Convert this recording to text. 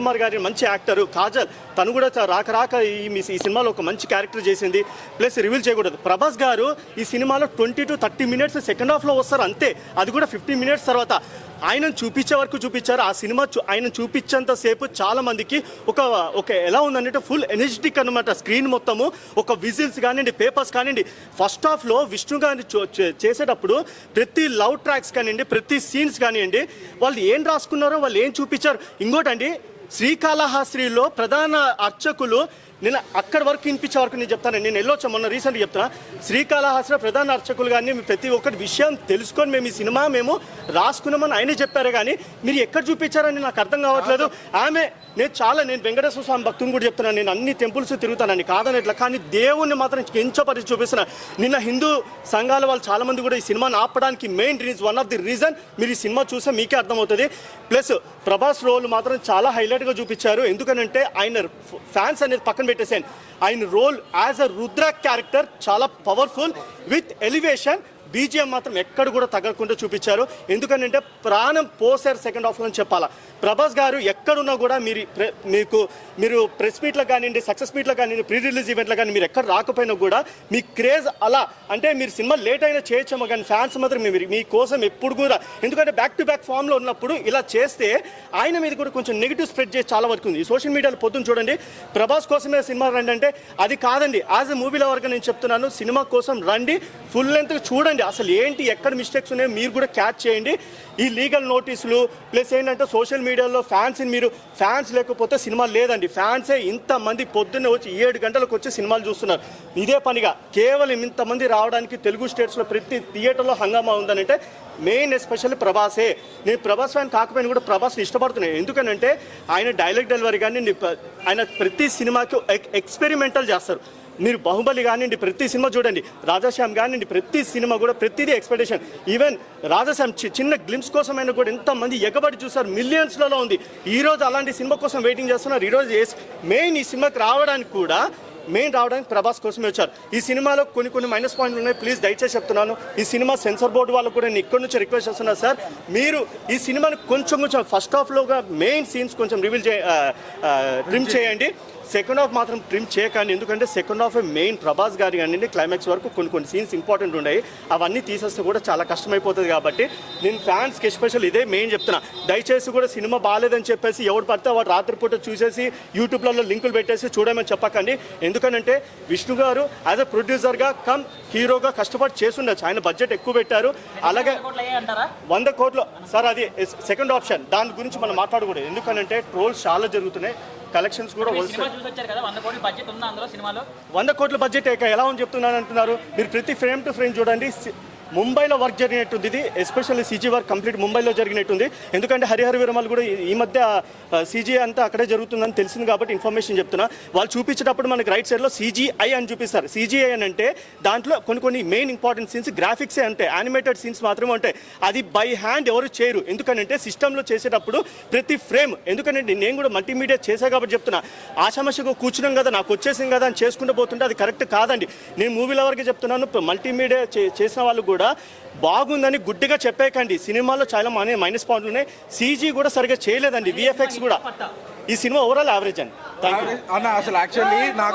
కుమార్ గారి మంచి యాక్టర్ కాజల్ తను కూడా రాక ఈ సినిమాలో ఒక మంచి క్యారెక్టర్ చేసింది. ప్లస్ రివీల్ చేయకూడదు, ప్రభాస్ గారు ఈ సినిమాలో 20 to 30 minutes సెకండ్ హాఫ్లో వస్తారు అంతే. అది కూడా 15 minutes తర్వాత ఆయనను చూపించే వరకు చూపించారు. ఆ సినిమా ఆయన చూపించేంత సేపు చాలా మందికి ఒక ఎలా ఉందంటే ఫుల్ ఎనర్జెటిక్ అనమాట. స్క్రీన్ మొత్తము ఒక విజిల్స్ కానివ్వండి, పేపర్స్ కానివ్వండి. ఫస్ట్ హాఫ్లో విష్ణు గారిని చేసేటప్పుడు ప్రతి లవ్ ట్రాక్స్ కానివ్వండి, ప్రతి సీన్స్ కానివ్వండి, వాళ్ళు ఏం రాసుకున్నారో, వాళ్ళు ఏం చూపించారు. ఇంకోటండి, శ్రీకాళహస్తిలో ప్రధాన అర్చకులు నేను అక్కడి వరకు వినిపించే వరకు నేను చెప్తాను. నేను వెళ్ళొచ్చా మొన్న రీసెంట్గా చెప్తున్నా, శ్రీకాళహస్తిలో ప్రధాన అర్చకులు కానీ ప్రతి ఒక్కటి విషయం తెలుసుకొని మేము ఈ సినిమా మేము రాసుకున్నామని ఆయనే చెప్పారు. కానీ మీరు ఎక్కడ చూపించారని నాకు అర్థం కావట్లేదు. నేను వెంకటేశ్వర స్వామి భక్తుని కూడా చెప్తున్నాను, నేను అన్ని టెంపుల్స్ తిరుగుతానని కాదనట్లా, కానీ దేవుణ్ణి మాత్రం ఎంచపరిచి చూపిస్తున్నాను. నిన్న హిందూ సంఘాల వాళ్ళు చాలామంది కూడా ఈ సినిమాని ఆపడానికి main one of the reason మీరు ఈ సినిమా చూస్తే మీకే అర్థమవుతుంది. ప్లస్ ప్రభాస్ రోల్ మాత్రం చాలా హైలైట్గా చూపించారు. ఎందుకనంటే ఆయన ఫ్యాన్స్ అనేది పక్కన పెట్టేసాను, ఆయన role as a Rudra character చాలా పవర్ఫుల్ విత్ ఎలివేషన్. బీజిఎం మాత్రం ఎక్కడ కూడా తగ్గకుండా చూపించారు. ఎందుకంటే ప్రాణం పోసారు సెకండ్ హాఫ్లో అని చెప్పాలా. ప్రభాస్ గారు ఎక్కడున్నా కూడా మీరు ప్రెస్ మీట్లో కానివ్వండి, సక్సెస్ మీట్లో కానివ్వండి, ప్రీ రిలీజ్ ఈవెంట్లో కానీ మీరు ఎక్కడ రాకపోయినా కూడా మీ క్రేజ్ అలా అంటే మీరు సినిమా లేట్ అయినా చేయొచ్చామో కానీ ఫ్యాన్స్ మాత్రం మీకోసం ఎప్పుడు కూడా, ఎందుకంటే బ్యాక్ టు బ్యాక్ ఫామ్లో ఉన్నప్పుడు ఇలా చేస్తే ఆయన మీద కూడా కొంచెం నెగిటివ్ స్ప్రెడ్ చేసి చాలా వరకు ఉంది. ఈ సోషల్ మీడియాలో పొద్దున్న చూడండి, ప్రభాస్ కోసమే సినిమా రండి అంటే అది కాదండి. యాజ్ ఎ మూవీ లవర్గా నేను చెప్తున్నాను, సినిమా కోసం రండి, ఫుల్ లెంత్ చూడండి, అసలు ఏంటి ఎక్కడ మిస్టేక్స్ ఉన్నాయో మీరు కూడా క్యాచ్ చేయండి. ఈ లీగల్ నోటీసులు ప్లస్ ఏంటంటే సోషల్ మీడియాలో ఫ్యాన్స్ లేకపోతే సినిమా లేదండి. ఫ్యాన్సే ఇంతమంది పొద్దున్నే వచ్చి 7 గంటలకు వచ్చి సినిమాలు చూస్తున్నారు. ఇదే పనిగా కేవలం ఇంతమంది రావడానికి తెలుగు స్టేట్స్లో ప్రతి థియేటర్లో హంగామా ఉందనంటే మెయిన్ ఎస్పెషల్లీ ప్రభాసే. నేను ప్రభాస్ ఫ్యాన్ కాకపోయినా కూడా ప్రభాస్ని ఇష్టపడుతున్నాను. ఎందుకనంటే ఆయన డైలాగ్ డెలివరీ కానీ ఆయన ప్రతి సినిమాకి ఎక్స్పెరిమెంటల్ చేస్తారు. మీరు బాహుబలి కానివ్వండి, ప్రతి సినిమా చూడండి, రాజాశ్యామ్ కానివ్వండి, ప్రతి సినిమా కూడా ప్రతిదీ ఎక్స్పెక్టేషన్. ఈవెన్ రాజాశ్యామ్ చిన్న గ్లిమ్స్ కోసమైనా కూడా ఎంతమంది ఎగబడి చూస్తారు, మిలియన్స్లలో ఉంది. ఈరోజు అలాంటి సినిమా కోసం వెయిటింగ్ చేస్తున్నారు. ఈరోజు మెయిన్ ఈ సినిమాకి రావడానికి ప్రభాస్ కోసమే వచ్చారు. ఈ సినిమాలో కొన్ని మైనస్ పాయింట్లు ఉన్నాయి. ప్లీజ్ దయచేసి చెప్తున్నాను, ఈ సినిమా సెన్సార్ బోర్డు వాళ్ళకు కూడా నేను ఇక్కడి నుంచి రిక్వెస్ట్ చేస్తున్నాను. సార్, మీరు ఈ సినిమాని కొంచెం ఫస్ట్ హాఫ్లోగా మెయిన్ సీన్స్ కొంచెం ట్రిమ్ చేయండి. సెకండ్ హాఫ్ మాత్రం ట్రిమ్ చేయకండి. ఎందుకంటే సెకండ్ హాఫ్ మెయిన్ ప్రభాస్ గారి కానీ క్లైమాక్స్ వరకు కొన్ని సీన్స్ ఇంపార్టెంట్ ఉన్నాయి. అవన్నీ తీసేస్తే కూడా చాలా కష్టమైపోతుంది. కాబట్టి నేను ఫ్యాన్స్కి ఎస్పెషల్ ఇదే మెయిన్ చెప్తున్నా, దయచేసి కూడా సినిమా బాగాలేదని చెప్పేసి ఎవడు పడితే వాడు రాత్రిపూట చూసేసి యూట్యూబ్లలో లింకులు పెట్టేసి చూడమని చెప్పకండి. ఎందుకంటే విష్ణు గారు యాజ్ అ ప్రొడ్యూసర్గా కమ్ హీరోగా కష్టపడి చేస్తుండొచ్చు. ఆయన బడ్జెట్ ఎక్కువ పెట్టారు. అలాగే 100 కోట్లు సార్, అది సెకండ్ ఆప్షన్. దాని గురించి మనం మాట్లాడకూడదు. ఎందుకంటే ట్రోల్స్ చాలా జరుగుతున్నాయి, కలెక్షన్స్ కూడా 100 కోట్ల బడ్జెట్ ఎలా అని చెప్తున్నాను అంటున్నారు. మీరు ప్రతి ఫ్రేమ్ టు ఫ్రేమ్ చూడండి. ముంబైలో వర్క్ జరిగినట్టుంది, ఇది ఎస్పెషల్లీ సీజీ వర్క్ కంప్లీట్ ముంబైలో జరిగినట్టుంది. ఎందుకంటే హరిహర వీరమల్ కూడా ఈ మధ్య సీజీ అంతా అక్కడే జరుగుతుందని తెలిసింది కాబట్టి ఇన్ఫర్మేషన్ చెప్తున్నా. వాళ్ళు చూపించేటప్పుడు మనకి రైట్ సైడ్లో CGI అని చూపిస్తారు. CGI అని అంటే దాంట్లో కొన్ని మెయిన్ ఇంపార్టెంట్ సీన్స్ గ్రాఫిక్సే ఉంటాయి, యానిమేటెడ్ సీన్స్ మాత్రమే ఉంటాయి. అది బై హ్యాండ్ ఎవరు చేయరు. ఎందుకంటే సిస్టంలో చేసేటప్పుడు ప్రతి ఫ్రేమ్, ఎందుకంటే నేను కూడా మల్టీమీడియా చేసా కాబట్టి చెప్తున్నా, ఆశామశగా కూర్చున్నాం కదా, నాకు వచ్చేసింది కదా అని చేసుకుంటూ పోతుంటే అది కరెక్ట్ కాదండి. నేను మూవీ లవర్గా చెప్తున్నాను, మల్టీమీడియా చేసిన వాళ్ళు కూడా బాగుందని గుడ్డిగా చెప్పేకండి. సినిమాలో చాలా మైనస్ పాయింట్లు ఉన్నాయి. CG కూడా సరిగ్గా చేయలేదండి, VFX కూడా. ఈ సినిమా ఓవరాల్ యావరేజ్ అండి. Thank you. అసలు యాక్చువల్లీ